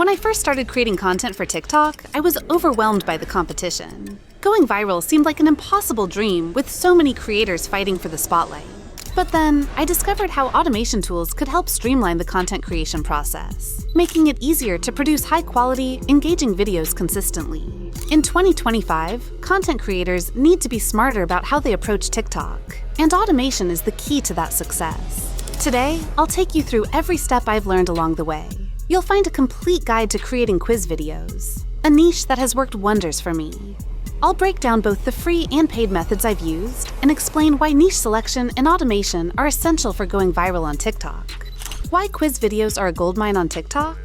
When I first started creating content for TikTok, I was overwhelmed by the competition. Going viral seemed like an impossible dream with so many creators fighting for the spotlight. But then, I discovered how automation tools could help streamline the content creation process, making it easier to produce high-quality, engaging videos consistently. In 2025, content creators need to be smarter about how they approach TikTok, and automation is the key to that success. Today, I'll take you through every step I've learned along the way. You'll find a complete guide to creating quiz videos, a niche that has worked wonders for me. I'll break down both the free and paid methods I've used and explain why niche selection and automation are essential for going viral on TikTok. Why quiz videos are a goldmine on TikTok?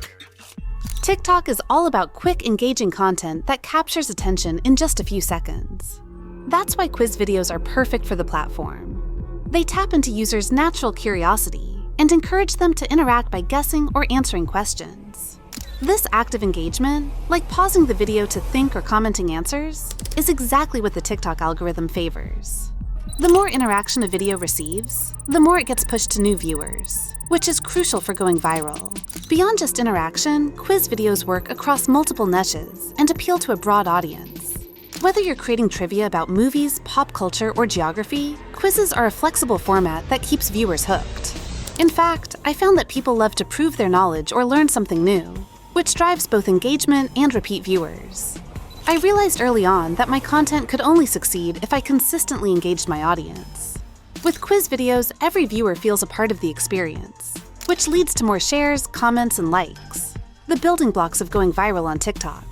TikTok is all about quick, engaging content that captures attention in just a few seconds. That's why quiz videos are perfect for the platform. They tap into users' natural curiosity and encourage them to interact by guessing or answering questions. This active engagement, like pausing the video to think or commenting answers, is exactly what the TikTok algorithm favors. The more interaction a video receives, the more it gets pushed to new viewers, which is crucial for going viral. Beyond just interaction, quiz videos work across multiple niches and appeal to a broad audience. Whether you're creating trivia about movies, pop culture, or geography, quizzes are a flexible format that keeps viewers hooked. In fact, I found that people love to prove their knowledge or learn something new, which drives both engagement and repeat viewers. I realized early on that my content could only succeed if I consistently engaged my audience. With quiz videos, every viewer feels a part of the experience, which leads to more shares, comments, and likes, the building blocks of going viral on TikTok.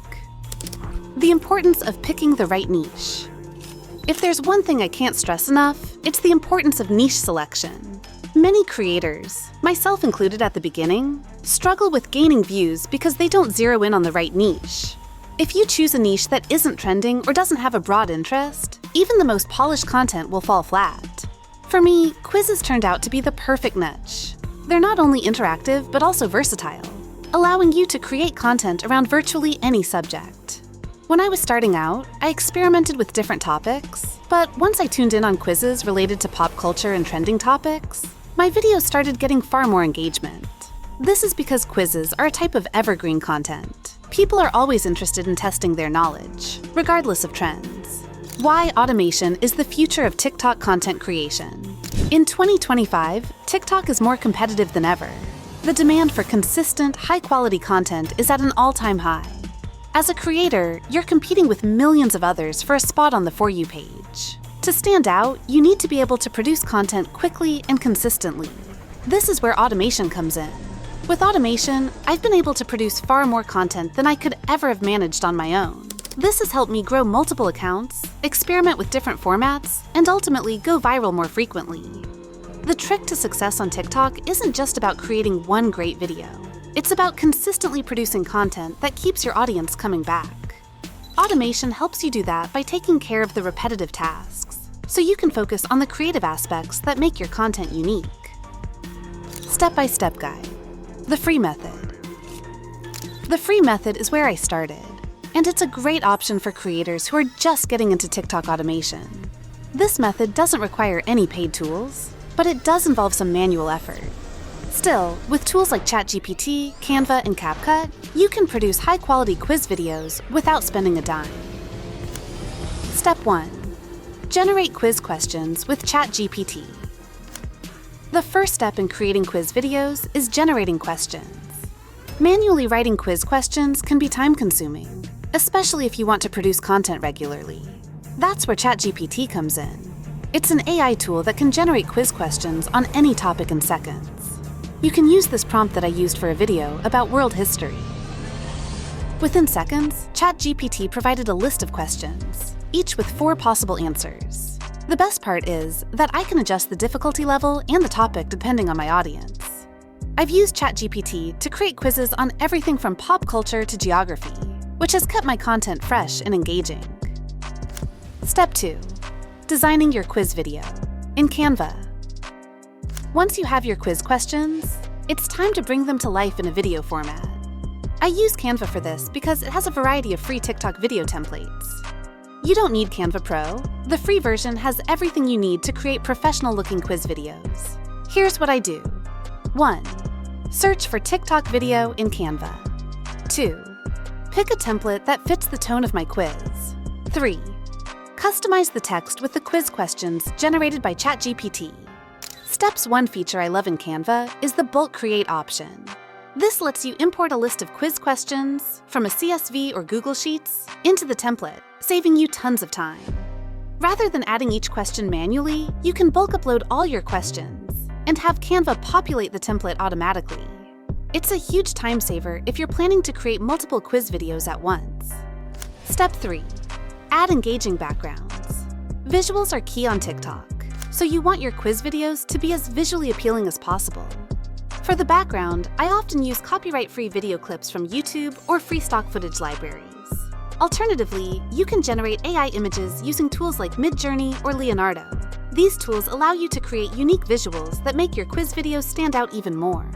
The importance of picking the right niche. If there's one thing I can't stress enough, it's the importance of niche selection. Many creators, myself included at the beginning, struggle with gaining views because they don't zero in on the right niche. If you choose a niche that isn't trending or doesn't have a broad interest, even the most polished content will fall flat. For me, quizzes turned out to be the perfect niche. They're not only interactive, but also versatile, allowing you to create content around virtually any subject. When I was starting out, I experimented with different topics, but once I tuned in on quizzes related to pop culture and trending topics, my videos started getting far more engagement. This is because quizzes are a type of evergreen content. People are always interested in testing their knowledge, regardless of trends. Why automation is the future of TikTok content creation. In 2025, TikTok is more competitive than ever. The demand for consistent, high-quality content is at an all-time high. As a creator, you're competing with millions of others for a spot on the For You page. To stand out, you need to be able to produce content quickly and consistently. This is where automation comes in. With automation, I've been able to produce far more content than I could ever have managed on my own. This has helped me grow multiple accounts, experiment with different formats, and ultimately go viral more frequently. The trick to success on TikTok isn't just about creating one great video. It's about consistently producing content that keeps your audience coming back. Automation helps you do that by taking care of the repetitive tasks, so you can focus on the creative aspects that make your content unique. Step-by-step guide. The free method. The free method is where I started, and it's a great option for creators who are just getting into TikTok automation. This method doesn't require any paid tools, but it does involve some manual effort. Still, with tools like ChatGPT, Canva, and CapCut, you can produce high-quality quiz videos without spending a dime. Step 1. Generate quiz questions with ChatGPT. The first step in creating quiz videos is generating questions. Manually writing quiz questions can be time-consuming, especially if you want to produce content regularly. That's where ChatGPT comes in. It's an AI tool that can generate quiz questions on any topic in seconds. You can use this prompt that I used for a video about world history. Within seconds, ChatGPT provided a list of questions, each with 4 possible answers. The best part is that I can adjust the difficulty level and the topic depending on my audience. I've used ChatGPT to create quizzes on everything from pop culture to geography, which has kept my content fresh and engaging. Step 2. Designing your quiz video in Canva. Once you have your quiz questions, it's time to bring them to life in a video format. I use Canva for this because it has a variety of free TikTok video templates. You don't need Canva Pro. The free version has everything you need to create professional-looking quiz videos. Here's what I do. 1. Search for TikTok video in Canva. 2. Pick a template that fits the tone of my quiz. 3. Customize the text with the quiz questions generated by ChatGPT. Steps 1 feature I love in Canva is the bulk create option. This lets you import a list of quiz questions from a CSV or Google Sheets into the template, saving you tons of time. Rather than adding each question manually, you can bulk upload all your questions and have Canva populate the template automatically. It's a huge time saver if you're planning to create multiple quiz videos at once. Step 3. Add engaging backgrounds. Visuals are key on TikTok, so you want your quiz videos to be as visually appealing as possible. For the background, I often use copyright-free video clips from YouTube or free stock footage libraries. Alternatively, you can generate AI images using tools like Midjourney or Leonardo. These tools allow you to create unique visuals that make your quiz videos stand out even more.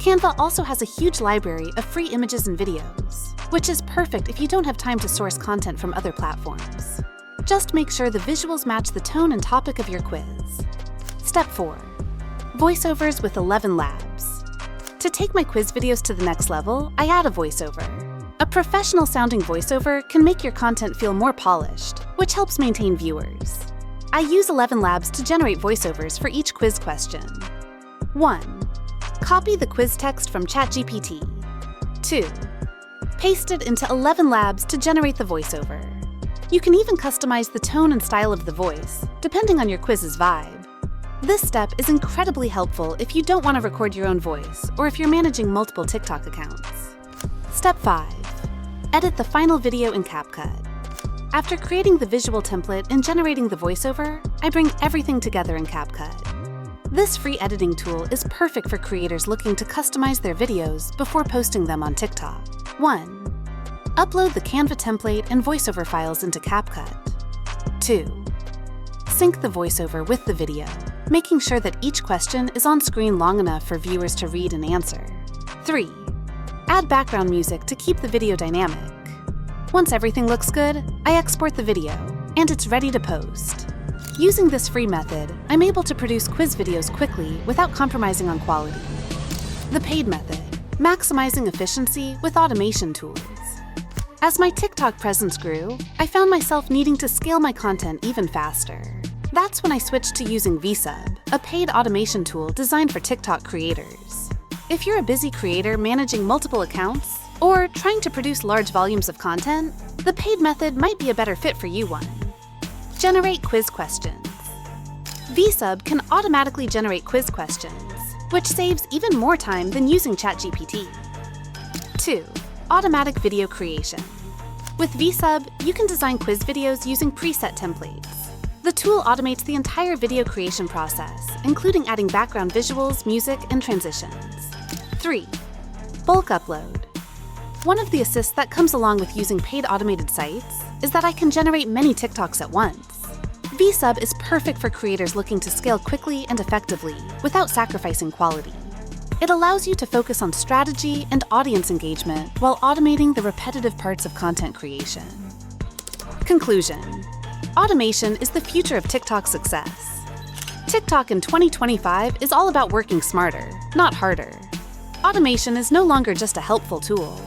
Canva also has a huge library of free images and videos, which is perfect if you don't have time to source content from other platforms. Just make sure the visuals match the tone and topic of your quiz. Step 4. Voiceovers with 11 Labs. To take my quiz videos to the next level, I add a voiceover. A professional-sounding voiceover can make your content feel more polished, which helps maintain viewers. I use 11 Labs to generate voiceovers for each quiz question. 1. Copy the quiz text from ChatGPT. 2. Paste it into 11 Labs to generate the voiceover. You can even customize the tone and style of the voice, depending on your quiz's vibe. This step is incredibly helpful if you don't want to record your own voice or if you're managing multiple TikTok accounts. Step 5. Edit the final video in CapCut. After creating the visual template and generating the voiceover, I bring everything together in CapCut. This free editing tool is perfect for creators looking to customize their videos before posting them on TikTok. 1. Upload the Canva template and voiceover files into CapCut. 2. Sync the voiceover with the video, making sure that each question is on screen long enough for viewers to read and answer. 3. Add background music to keep the video dynamic. Once everything looks good, I export the video, and it's ready to post. Using this free method, I'm able to produce quiz videos quickly without compromising on quality. The paid method, maximizing efficiency with automation tools. As my TikTok presence grew, I found myself needing to scale my content even faster. That's when I switched to using VSub, a paid automation tool designed for TikTok creators. If you're a busy creator managing multiple accounts, or trying to produce large volumes of content, the paid method might be a better fit for you. 1. Generate quiz questions. VSub can automatically generate quiz questions, which saves even more time than using ChatGPT. 2. Automatic video creation. With VSub, you can design quiz videos using preset templates. The tool automates the entire video creation process, including adding background visuals, music, and transitions. 3. Bulk upload. One of the assists that comes along with using paid automated sites is that I can generate many TikToks at once. VSub is perfect for creators looking to scale quickly and effectively without sacrificing quality. It allows you to focus on strategy and audience engagement while automating the repetitive parts of content creation. Conclusion. Automation is the future of TikTok success. TikTok in 2025 is all about working smarter, not harder. Automation is no longer just a helpful tool.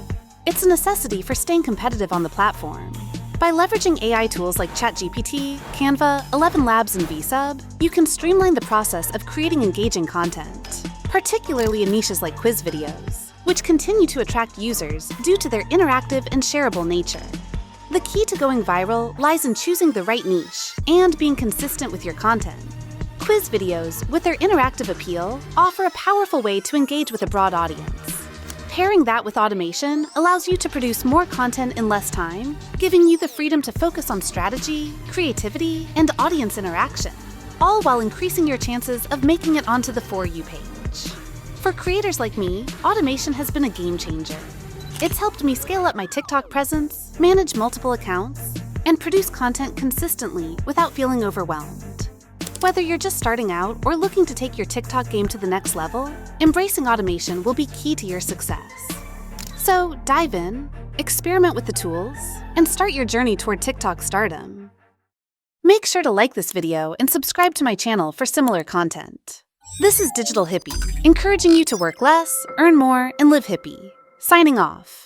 It's a necessity for staying competitive on the platform. By leveraging AI tools like ChatGPT, Canva, 11 Labs, and VSub, you can streamline the process of creating engaging content, particularly in niches like quiz videos, which continue to attract users due to their interactive and shareable nature. The key to going viral lies in choosing the right niche and being consistent with your content. Quiz videos, with their interactive appeal, offer a powerful way to engage with a broad audience. Pairing that with automation allows you to produce more content in less time, giving you the freedom to focus on strategy, creativity, and audience interaction, all while increasing your chances of making it onto the For You page. For creators like me, automation has been a game changer. It's helped me scale up my TikTok presence, manage multiple accounts, and produce content consistently without feeling overwhelmed. Whether you're just starting out or looking to take your TikTok game to the next level, embracing automation will be key to your success. So dive in, experiment with the tools, and start your journey toward TikTok stardom. Make sure to like this video and subscribe to my channel for similar content. This is Digital Hippie, encouraging you to work less, earn more, and live hippie. Signing off.